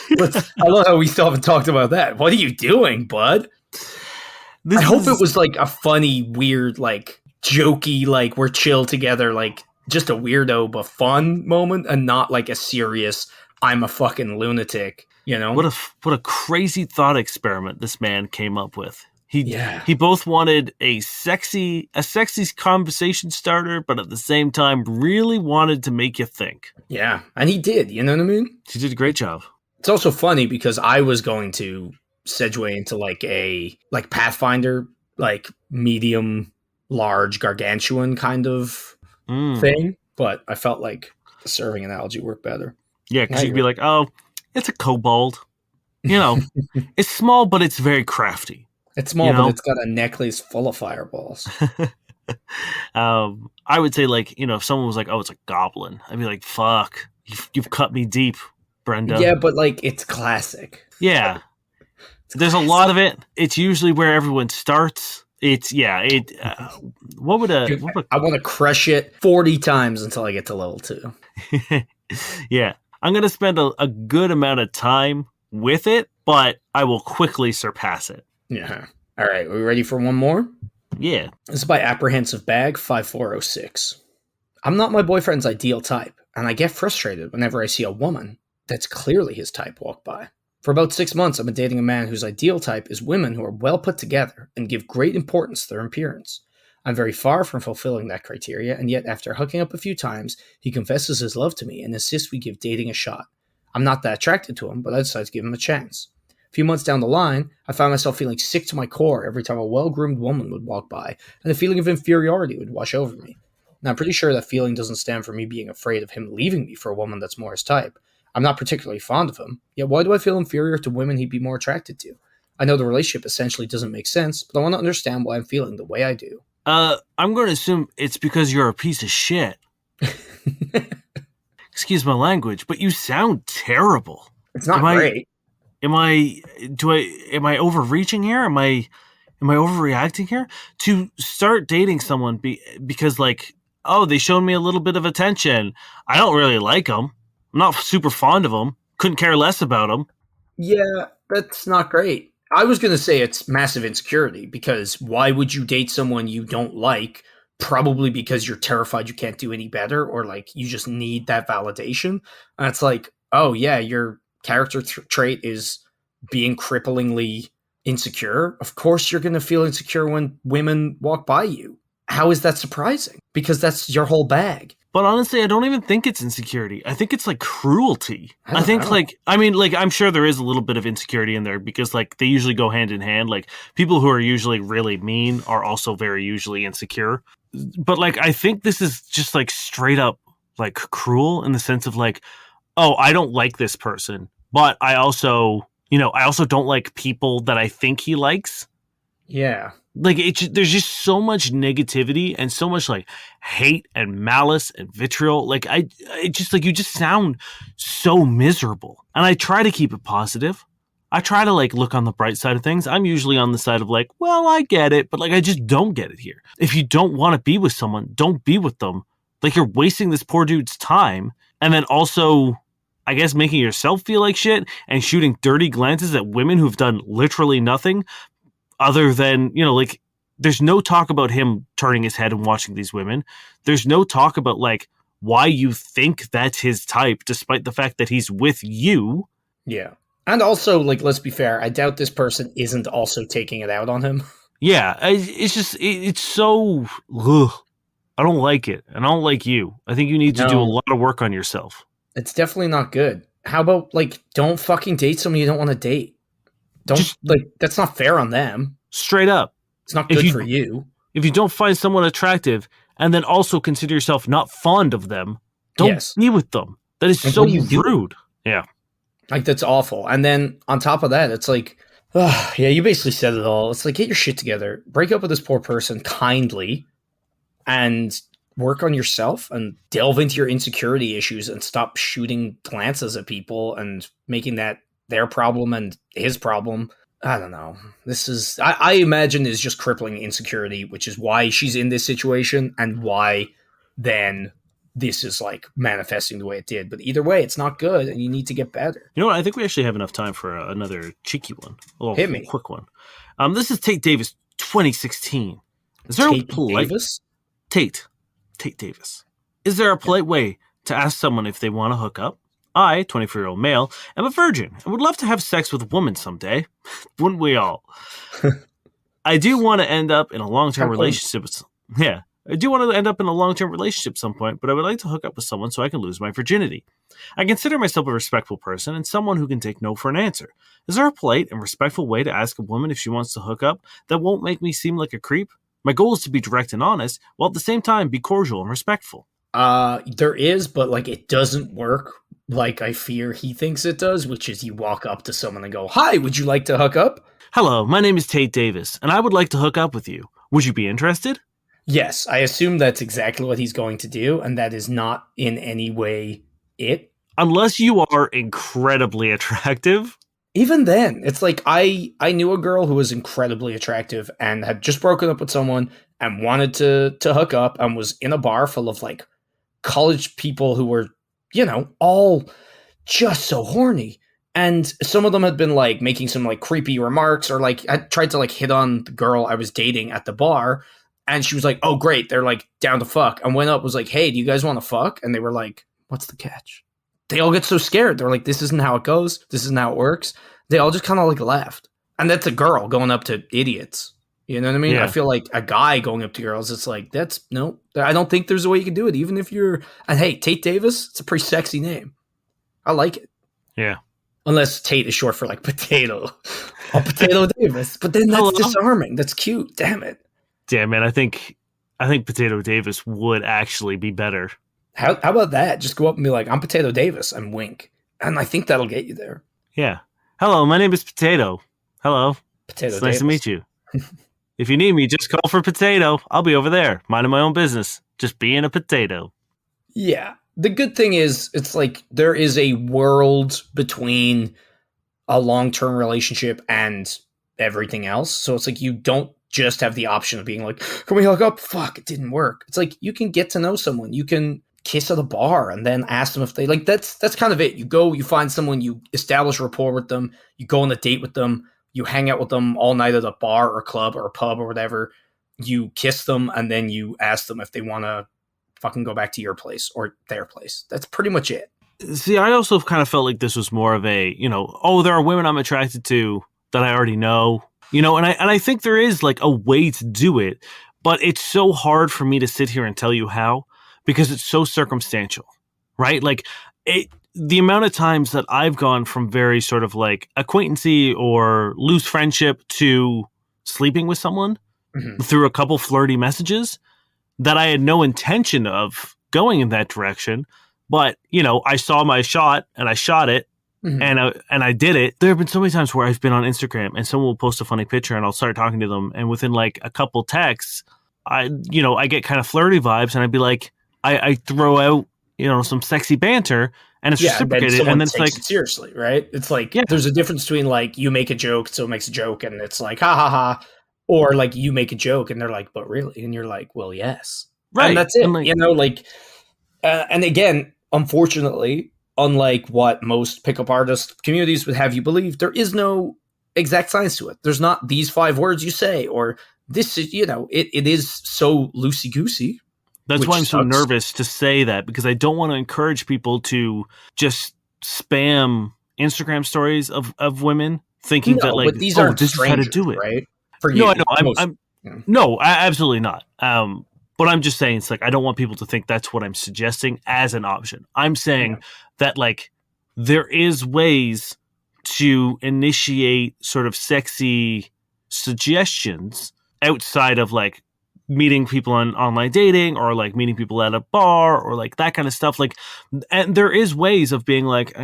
love how we still haven't talked about that. What are you doing, bud? I hope it was like a funny, weird, like jokey, like we're chill together, like just a weirdo but fun moment, and not like a serious I'm a fucking lunatic, What a crazy thought experiment this man came up with. He both wanted a sexy conversation starter, but at the same time really wanted to make you think. Yeah, and he did, you know what I mean? He did a great job. It's also funny because I was going to segue into like a Pathfinder, like medium, large, gargantuan kind of thing, but I felt like serving analogy work better. Yeah, because you could be like, oh, it's a kobold. You know, it's small, but it's very crafty. It's small, You know? but it's got a necklace full of fireballs. I would say, like, if someone was like, oh, it's a goblin, I'd be like, fuck, you've cut me deep, Brenda. Yeah, but like it's classic. Yeah. There's a lot of it. It's usually where everyone starts. It's, what would a... I want to crush it 40 times until I get to level 2. Yeah. I'm going to spend a good amount of time with it, but I will quickly surpass it. Yeah. All right. Are we ready for one more? Yeah. This is by Apprehensive Bag 5406. I'm not my boyfriend's ideal type, and I get frustrated whenever I see a woman that's clearly his type walk by. For about 6 months, I've been dating a man whose ideal type is women who are well put together and give great importance to their appearance. I'm very far from fulfilling that criteria, and yet after hooking up a few times, he confesses his love to me and insists we give dating a shot. I'm not that attracted to him, but I decided to give him a chance. A few months down the line, I found myself feeling sick to my core every time a well-groomed woman would walk by, and a feeling of inferiority would wash over me. Now, I'm pretty sure that feeling doesn't stem from me being afraid of him leaving me for a woman that's more his type. I'm not particularly fond of him, yet why do I feel inferior to women he'd be more attracted to? I know the relationship essentially doesn't make sense, but I want to understand why I'm feeling the way I do. I'm going to assume it's because you're a piece of shit. Excuse my language, but you sound terrible. It's not great. Am I overreaching here? Am I overreacting here? To start dating someone because like, oh, they showed me a little bit of attention. I don't really like them. I'm not super fond of them. Couldn't care less about them. Yeah, that's not great. I was going to say it's massive insecurity, because why would you date someone you don't like? Probably because you're terrified you can't do any better, or like you just need that validation. And it's like, oh yeah, your character trait is being cripplingly insecure. Of course you're going to feel insecure when women walk by you. How is that surprising? Because that's your whole bag. But honestly, I don't even think it's insecurity. I think it's like cruelty. I think know. like, I mean, like, I'm sure there is a little bit of insecurity in there because like they usually go hand in hand. Like people who are usually really mean are also very usually insecure. But like, I think this is just like straight up like cruel in the sense of like, oh, I don't like this person, but I also don't like people that I think he likes. Yeah. Like there's just so much negativity and so much like hate and malice and vitriol. Like you just sound so miserable. And I try to keep it positive. I try to like look on the bright side of things. I'm usually on the side of like, well, I get it, but like I just don't get it here. If you don't want to be with someone, don't be with them. Like you're wasting this poor dude's time, and then also, I guess, making yourself feel like shit and shooting dirty glances at women who've done literally nothing. Other than, like, there's no talk about him turning his head and watching these women. There's no talk about, like, why you think that's his type, despite the fact that he's with you. Yeah. And also, like, let's be fair, I doubt this person isn't also taking it out on him. Yeah, it's so... Ugh. I don't like it, and I don't like you. I think you need to do a lot of work on yourself. It's definitely not good. How about, like, don't fucking date someone you don't want to date? That's not fair on them. Straight up. It's not good for you. If you don't find someone attractive and then also consider yourself not fond of them, don't be with them. That is so rude. Yeah. Like, that's awful. And then on top of that, it's like, yeah, you basically said it all. It's like, get your shit together. Break up with this poor person kindly and work on yourself and delve into your insecurity issues and stop shooting glances at people and making that their problem and his problem. I don't know. This is, I imagine, is just crippling insecurity, which is why she's in this situation and why then this is like manifesting the way it did. But either way, it's not good and you need to get better. You know what? I think we actually have enough time for another cheeky one. Hit me. Quick one. This is Tate Davis 2016. Is there Tate Davis? Tate Davis. Is there a polite way to ask someone if they want to hook up? I, 24-year-old male, am a virgin and would love to have sex with a woman someday. Wouldn't we all? I do want to end up in a long-term relationship. I do want to end up in a long-term relationship at some point, but I would like to hook up with someone so I can lose my virginity. I consider myself a respectful person and someone who can take no for an answer. Is there a polite and respectful way to ask a woman if she wants to hook up that won't make me seem like a creep? My goal is to be direct and honest, while at the same time be cordial and respectful. There is, but like it doesn't work like I fear he thinks it does, which is you walk up to someone and go, "Hi, would you like to hook up?" Hello, my name is Tate Davis, and I would like to hook up with you. Would you be interested? Yes, I assume that's exactly what he's going to do, and that is not in any way it. Unless you are incredibly attractive. Even then, it's like I knew a girl who was incredibly attractive and had just broken up with someone and wanted to hook up and was in a bar full of like college people who were, all just so horny. And some of them had been like making some like creepy remarks or like I tried to like hit on the girl I was dating at the bar. And she was like, "Oh, great. They're like down to fuck." And went up, was like, "Hey, do you guys want to fuck?" And they were like, "What's the catch?" They all get so scared. They're like, "This isn't how it goes. This isn't how it works." They all just kind of like laughed. And that's a girl going up to idiots. You know what I mean? Yeah. I feel like a guy going up to girls, it's like, no, I don't think there's a way you can do it. Even if you're, and hey, Tate Davis, it's a pretty sexy name. I like it. Yeah. Unless Tate is short for like potato. Oh, Potato Davis. But then that's disarming. That's cute. Damn it. Damn it. I think Potato Davis would actually be better. How about that? Just go up and be like, "I'm Potato Davis," and wink. And I think that'll get you there. Yeah. Hello, my name is Potato. Hello. Potato It's Davis. nice to meet you. If you need me, just call for Potato. I'll be over there, minding my own business, just being a potato. Yeah. The good thing is, it's like there is a world between a long-term relationship and everything else. So it's like you don't just have the option of being like, "Can we hook up?" Fuck, it didn't work. It's like you can get to know someone. You can kiss at a bar and then ask them if they like. That's kind of it. You go, you find someone, you establish rapport with them, you go on a date with them, you hang out with them all night at a bar or a club or a pub or whatever. You kiss them and then you ask them if they want to fucking go back to your place or their place. That's pretty much it. See, I also kind of felt like this was more of a, there are women I'm attracted to that I already know, and I think there is like a way to do it, but it's so hard for me to sit here and tell you how because it's so circumstantial, right? Like the amount of times that I've gone from very sort of like acquaintancy or loose friendship to sleeping with someone through a couple flirty messages that I had no intention of going in that direction. But, I saw my shot and I shot it and I did it. There have been so many times where I've been on Instagram and someone will post a funny picture and I'll start talking to them. And within like a couple texts, I get kind of flirty vibes and I'd be like, I throw out, some sexy banter and it's reciprocated. And then it's like, it seriously, right? It's like, there's a difference between like you make a joke, so it makes a joke and it's like, ha ha ha. Or like you make a joke and they're like, "But really?" And you're like, "Well, yes." right. And that's it. And And again, unfortunately, unlike what most pickup artist communities would have you believe, there is no exact science to it. There's not these 5 words you say, or this is, it is so loosey-goosey. That's why I'm so nervous to say that, because I don't want to encourage people to just spam Instagram stories of women thinking that like, but these aren't this is how to do it. Right? For you, no, I know. No, absolutely not. But I'm just saying, it's like, I don't want people to think that's what I'm suggesting as an option. I'm saying that like there is ways to initiate sort of sexy suggestions outside of like meeting people on online dating or like meeting people at a bar or like that kind of stuff. Like, and there is ways of being like,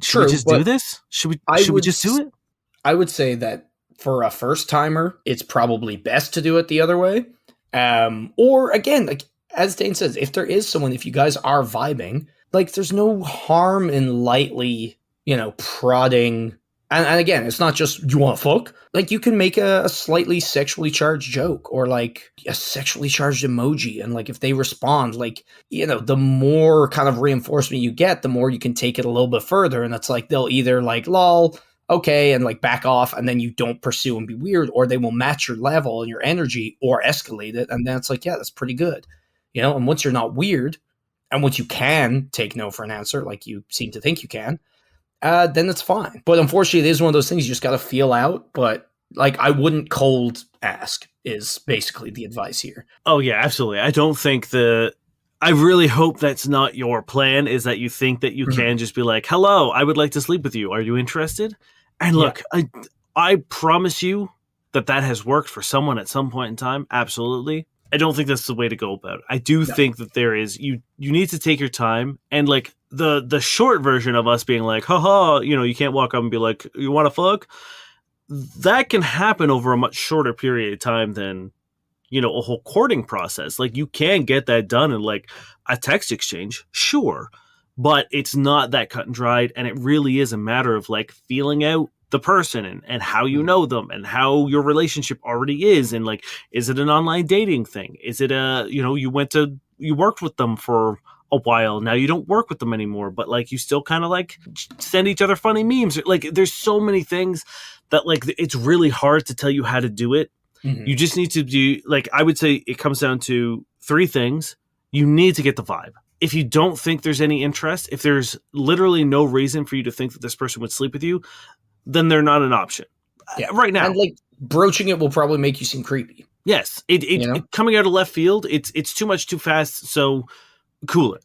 should we just do this? Should we just do it? I would say that for a first timer, it's probably best to do it the other way. Or again, like as Dane says, if there is someone, if you guys are vibing, like there's no harm in lightly, prodding. And again, it's not just, "You want to fuck?" Like you can make a slightly sexually charged joke or like a sexually charged emoji. And like if they respond, like, the more kind of reinforcement you get, the more you can take it a little bit further. And it's like they'll either like, "Lol, okay," and like back off, and then you don't pursue and be weird, or they will match your level and your energy or escalate it. And then it's like, yeah, that's pretty good. And once you're not weird, and once you can take no for an answer, like you seem to think you can, then it's fine. But unfortunately, it is one of those things you just got to feel out. But like, I wouldn't cold ask is basically the advice here. Oh yeah, absolutely. I don't think I really hope that's not your plan, is that you think that you can just be like, "Hello, I would like to sleep with you. Are you interested?" And look, I promise you that has worked for someone at some point in time. Absolutely. I don't think that's the way to go about it. I do think that there is you need to take your time, and like the short version of us being like, haha, you can't walk up and be like, you want to fuck? That can happen over a much shorter period of time than a whole courting process. Like you can get that done in like a text exchange, sure, but it's not that cut and dried, and it really is a matter of like feeling out the person and how you know them and how your relationship already is, and like, is it an online dating thing? Is it you worked with them for a while, now you don't work with them anymore, but like you still kind of like send each other funny memes? Like there's so many things that like it's really hard to tell you how to do it. You just need to do, like, I would say it comes down to 3 things. You need to get the vibe. If you don't think there's any interest, if there's literally no reason for you to think that this person would sleep with you, then they're not an option right now. And like broaching it will probably make you seem creepy. Yes, it coming out of left field, it's too much too fast. So cool it.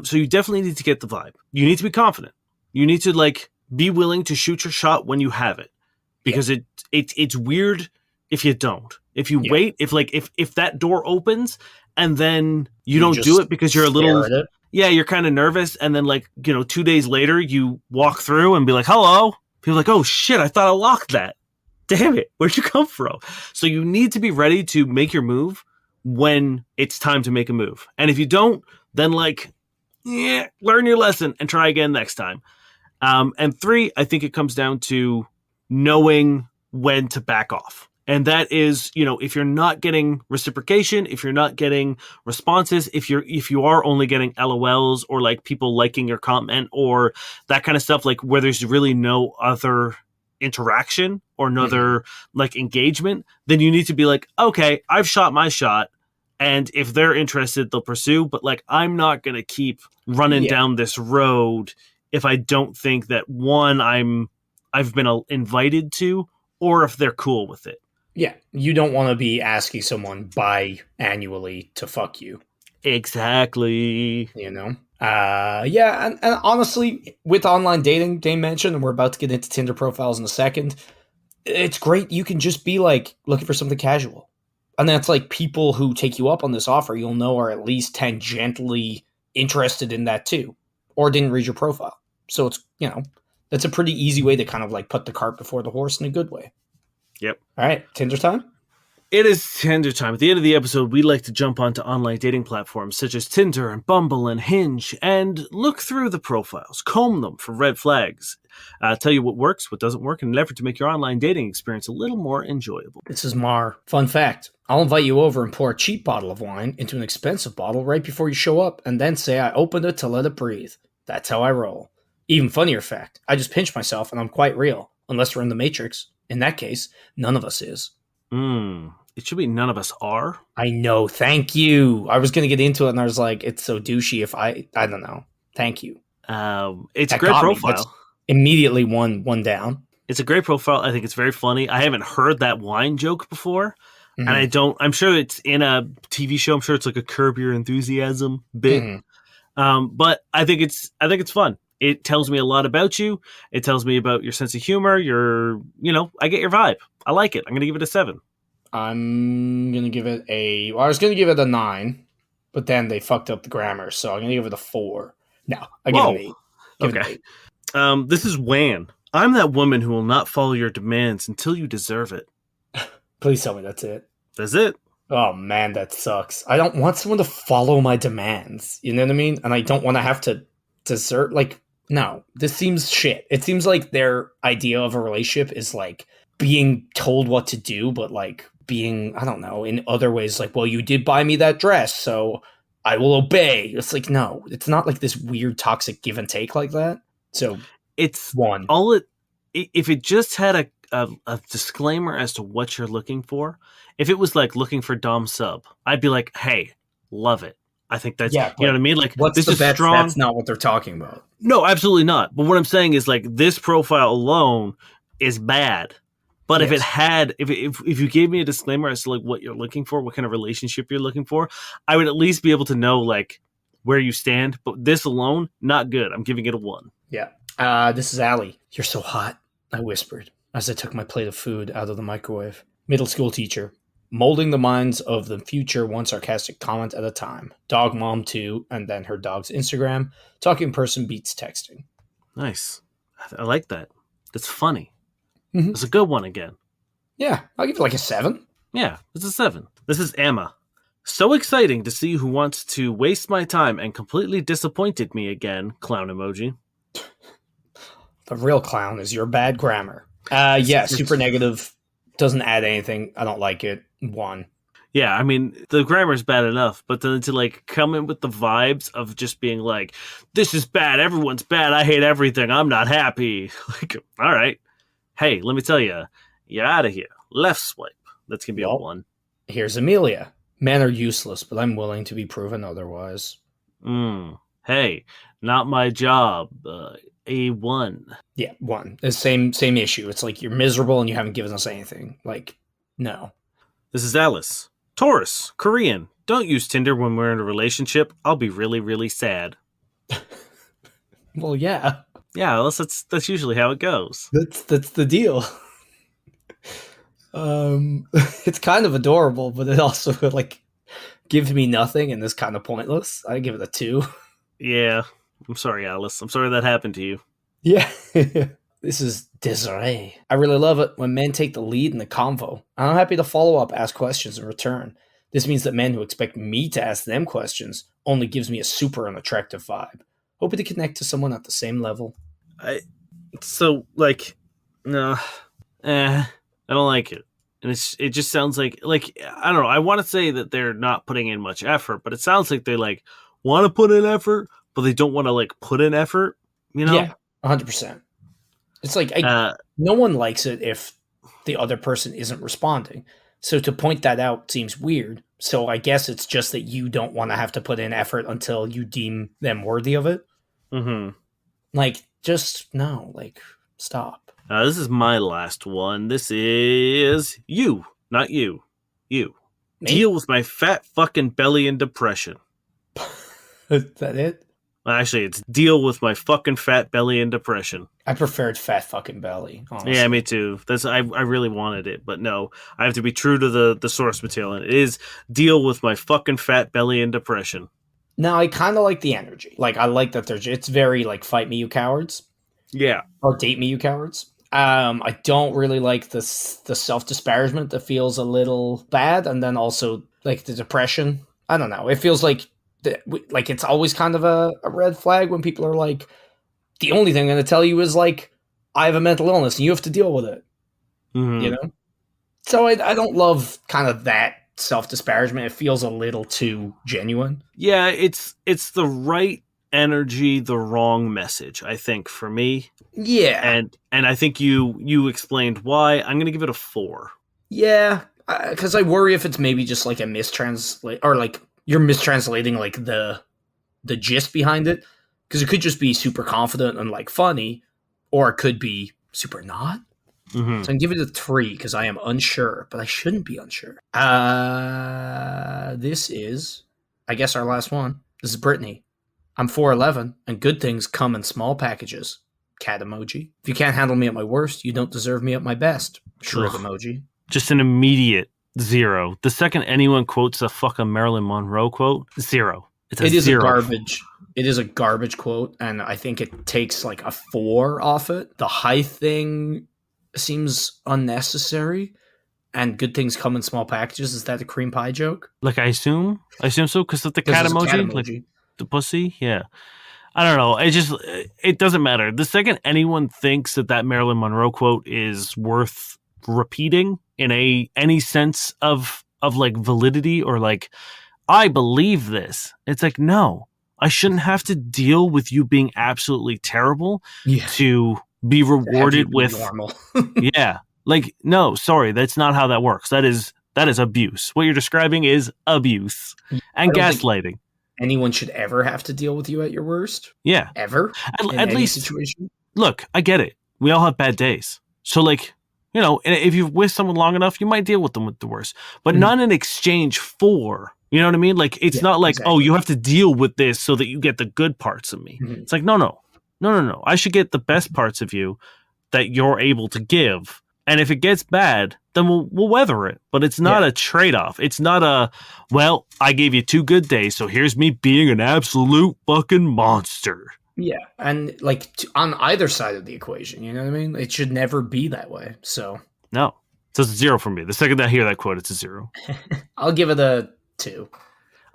So you definitely need to get the vibe. You need to be confident. You need to like be willing to shoot your shot when you have it, because it's weird if you don't. If you wait, if that door opens and then you don't do it because you're a little, you're kind of nervous, and then like 2 days later you walk through and be like, hello. People are like, oh shit, I thought I locked that. Damn it, where'd you come from? So you need to be ready to make your move when it's time to make a move. And if you don't, then like, learn your lesson and try again next time. And 3, I think it comes down to knowing when to back off. And that is, if you're not getting reciprocation, if you're not getting responses, if you are only getting LOLs or like people liking your comment or that kind of stuff, like where there's really no other interaction or another like engagement, then you need to be like, okay, I've shot my shot, and if they're interested, they'll pursue. But like, I'm not going to keep running down this road if I don't think that I've been invited to, or if they're cool with it. Yeah, you don't want to be asking someone biannually to fuck you. Exactly. And honestly, with online dating, they mentioned, and we're about to get into Tinder profiles in a second, it's great. You can just be like looking for something casual. And that's like people who take you up on this offer, you'll know are at least tangentially interested in that too, or didn't read your profile. So it's, that's a pretty easy way to kind of like put the cart before the horse in a good way. Yep. All right, Tinder time? It is Tinder time. At the end of the episode, we like to jump onto online dating platforms such as Tinder and Bumble and Hinge and look through the profiles, comb them for red flags, tell you what works, what doesn't work, in an effort to make your online dating experience a little more enjoyable. This is Mar. Fun fact, I'll invite you over and pour a cheap bottle of wine into an expensive bottle right before you show up, and then say I opened it to let it breathe. That's how I roll. Even funnier fact, I just pinch myself and I'm quite real, unless we're in the Matrix. In that case, none of us is. It should be none of us are. I know. Thank you. I was going to get into it and I was like, it's so douchey if I don't know. Thank you. It's a great profile. Immediately one down. It's a great profile. I think it's very funny. I haven't heard that wine joke before. And I'm sure it's in a TV show. I'm sure it's like a Curb Your Enthusiasm bit. But I think it's fun. It tells me a lot about you. It tells me about your sense of humor. I get your vibe. I like it. I'm going to give it a 7. I'm going to give it I was going to give it a 9, but then they fucked up the grammar. So I'm going to give it a 4. No, I give it an 8. Okay. This is Wan. I'm that woman who will not follow your demands until you deserve it. Please tell me that's it. That's it. Oh, man, that sucks. I don't want someone to follow my demands. You know what I mean? And I don't want to have to desert, like, no, this seems shit. It seems like their idea of a relationship is like being told what to do, but like being, I don't know, in other ways, like, well, you did buy me that dress, so I will obey. It's like, no, it's not like this weird toxic give and take like that. So it's 1. If it just had a disclaimer as to what you're looking for, if it was like looking for Dom sub, I'd be like, hey, love it. I think that's, you know what I mean? Like, what's this the is bet? strong. That's not what they're talking about. No, absolutely not. But what I'm saying is like this profile alone is bad. But if it had, if you gave me a disclaimer as to like what you're looking for, what kind of relationship you're looking for, I would at least be able to know like where you stand. But this alone, not good. I'm giving it a 1. Yeah. This is Allie. You're so hot, I whispered as I took my plate of food out of the microwave. Middle school teacher. Molding the minds of the future, one sarcastic comment at a time. Dog mom 2, and then her dog's Instagram. Talking in person beats texting. Nice. I like that. That's funny. Mhm. It's a good one again. Yeah, I'll give it like a 7. Yeah, it's a 7. This is Emma. So exciting to see who wants to waste my time and completely disappointed me again. Clown emoji. The real clown is your bad grammar. Yeah, super negative. Doesn't add anything. I don't like it. 1. Yeah, I mean, the grammar's bad enough, but then to like come in with the vibes of just being like, this is bad, everyone's bad, I hate everything, I'm not happy. Like, all right. Hey, let me tell you, you're out of here. Left swipe. That's going to be a 1. Here's Amelia. Men are useless, but I'm willing to be proven otherwise. Hey, not my job. A 1. Yeah, 1. The same issue. It's like you're miserable and you haven't given us anything. Like, no. This is Alice. Taurus, Korean. Don't use Tinder when we're in a relationship. I'll be really, really sad. Well, yeah. Yeah, that's usually how it goes. That's the deal. It's kind of adorable, but it also like gives me nothing and is kind of pointless. I give it a 2. Yeah. I'm sorry, Alice. I'm sorry that happened to you. Yeah. This is Desiree. I really love it when men take the lead in the convo. I'm happy to follow up, ask questions in return. This means that men who expect me to ask them questions only gives me a super unattractive vibe. Hoping to connect to someone at the same level. I don't like it. And it just sounds like I don't know. I want to say that they're not putting in much effort, but it sounds like they like want to put in effort, but they don't want to like put in effort, you know? Yeah, 100%. It's like no one likes it if the other person isn't responding. So to point that out seems weird. So I guess it's just that you don't want to have to put in effort until you deem them worthy of it. Mm-hmm. Like, just no, like, stop. This is my last one. This is you, not you. You. Me? Deal with my fat fucking belly and depression. Is that it? Actually, it's deal with my fucking fat belly and depression. I preferred fat fucking belly, honestly. Yeah, me too. I really wanted it, but no. I have to be true to the source material. It is deal with my fucking fat belly and depression. No, I kind of like the energy. Like, I like that it's very, like, fight me, you cowards. Yeah. Or date me, you cowards. I don't really like the self-disparagement that feels a little bad, and then also, like, the depression. I don't know. It feels like it's always kind of a red flag when people are like, the only thing I'm going to tell you is, like, I have a mental illness and you have to deal with it. Mm-hmm. You know? So I don't love kind of that self-disparagement. It feels a little too genuine. Yeah, it's the right energy, the wrong message, I think, for me. Yeah. And I think you explained why. I'm going to give it a 4. Yeah, because I worry if it's maybe just like a mistranslate, or like you're mistranslating like the gist behind it, because it could just be super confident and like funny, or it could be super not. Mm-hmm. So I can give it a 3 because I am unsure, but I shouldn't be unsure. This is, I guess, our last one. This is Brittany. I'm 4'11", and good things come in small packages. Cat emoji. If you can't handle me at my worst, you don't deserve me at my best. Shrimp emoji. Just an immediate 0. The second anyone quotes a fucking Marilyn Monroe quote, 0. It is 0. a garbage. It is a garbage quote, and I think it takes like a 4 off it. The high thing seems unnecessary, and good things come in small packages. Is that a cream pie joke? Like I assume so because of the cat emoji, like the pussy. Yeah, I don't know. It doesn't matter. The second anyone thinks that Marilyn Monroe quote is worth repeating in any sense of like validity or like I believe this, it's like no, I shouldn't have to deal with you being absolutely terrible to be rewarded with normal. Yeah, like no, sorry, that's not how that works. That is abuse. What you're describing is abuse and gaslighting. Anyone should ever have to deal with you at your worst. Yeah, ever. At least situation. Look, I get it. We all have bad days. So like, you know, if you're with someone long enough, you might deal with them with the worst, but not in exchange for. You know what I mean? Like it's not like exactly. Oh, you have to deal with this so that you get the good parts of me. Mm-hmm. It's like no. I should get the best parts of you that you're able to give, And if it gets bad, then we'll weather it. But it's not a trade-off. It's not a, well, I gave you 2 good days, so here's me being an absolute fucking monster. Yeah, and like on either side of the equation, you know what I mean? It should never be that way. So no, so it's a 0 for me. The second I hear that quote, it's a 0. I'll give it a 2.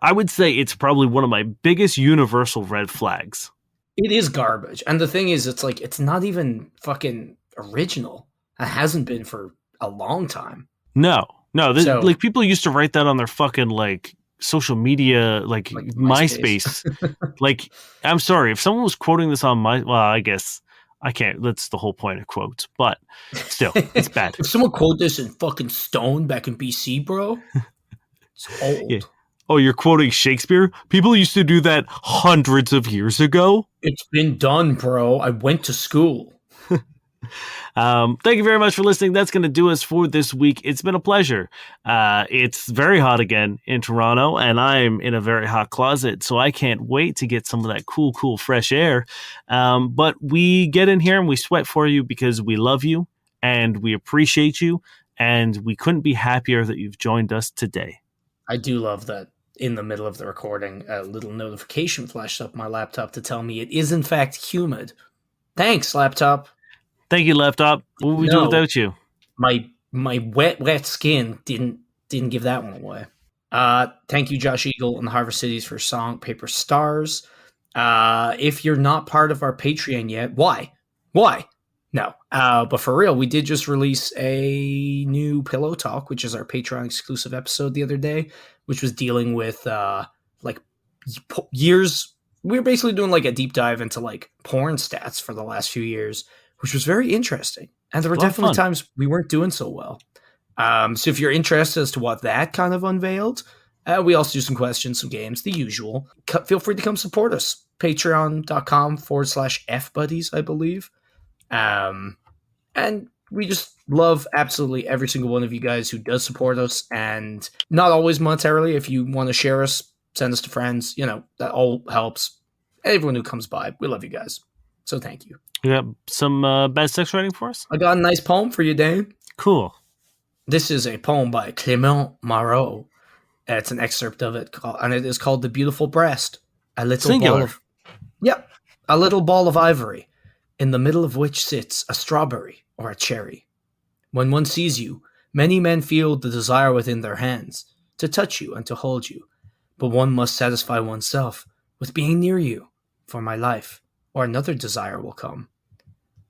I would say it's probably one of my biggest universal red flags. It is garbage, and the thing is, it's like it's not even fucking original. It hasn't been for a long time. No. Like people used to write that on their fucking like social media, like MySpace. Like, I'm sorry if someone was quoting this on I guess I can't. That's the whole point of quotes. But still, it's bad. If someone quoted this in fucking stone back in BC, bro, it's old. Yeah. Oh, you're quoting Shakespeare? People used to do that hundreds of years ago. It's been done, bro. I went to school. Thank you very much for listening. That's going to do us for this week. It's been a pleasure. It's very hot again in Toronto, and I'm in a very hot closet, so I can't wait to get some of that cool, fresh air. But we get in here and we sweat for you because we love you and we appreciate you, and we couldn't be happier that you've joined us today. I do love that in the middle of the recording, a little notification flashed up my laptop to tell me it is in fact humid. Thanks, laptop. Thank you, laptop. What would we do without you? My wet skin didn't give that one away. Thank you, Josh Eagle and the Harvest Cities for Song Paper Stars. If you're not part of our Patreon yet, why? No. But for real, we did just release a new Pillow Talk, which is our Patreon exclusive episode the other day, which was dealing with like years. We were basically doing like a deep dive into like porn stats for the last few years, which was very interesting. And there were definitely times we weren't doing so well. So if you're interested as to what that kind of unveiled, we also do some questions, some games, the usual. Feel free to come support us. Patreon.com/FBuddies, I believe. And we just love absolutely every single one of you guys who does support us, and not always monetarily. If you want to share us, send us to friends, that all helps. Everyone who comes by, we love you guys. So thank you. You got some bad sex writing for us? I got a nice poem for you, Dane. Cool. This is a poem by Clément Marot. It's an excerpt of it, and it is called "The Beautiful Breast." A little ball of ivory, in the middle of which sits a strawberry or a cherry. When one sees you, many men feel the desire within their hands to touch you and to hold you, but one must satisfy oneself with being near you for my life, or another desire will come.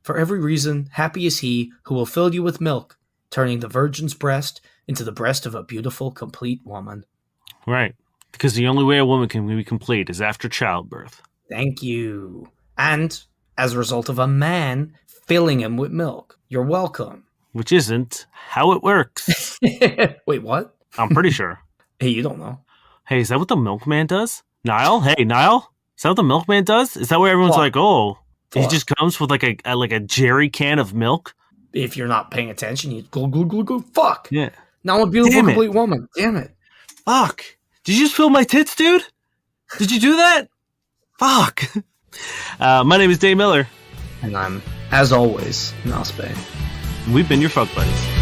For every reason, happy is he who will fill you with milk, turning the virgin's breast into the breast of a beautiful, complete woman. Right. Because the only way a woman can be complete is after childbirth. Thank you. And as a result of a man filling him with milk. You're welcome. Which isn't how it works. Wait, what? I'm pretty sure. Hey, you don't know. Hey, is that what the milkman does? Niall? Hey, Niall? Is that what the milkman does? Is that where everyone's like, oh, he just comes with like a jerry can of milk? If you're not paying attention, you go, fuck. Yeah. Now I'm a beautiful, complete woman. Damn it. Fuck. Did you just fill my tits, dude? Did you do that? Fuck. My name is Dave Miller. And I'm, as always, Nosbay. We've been your fuck buddies.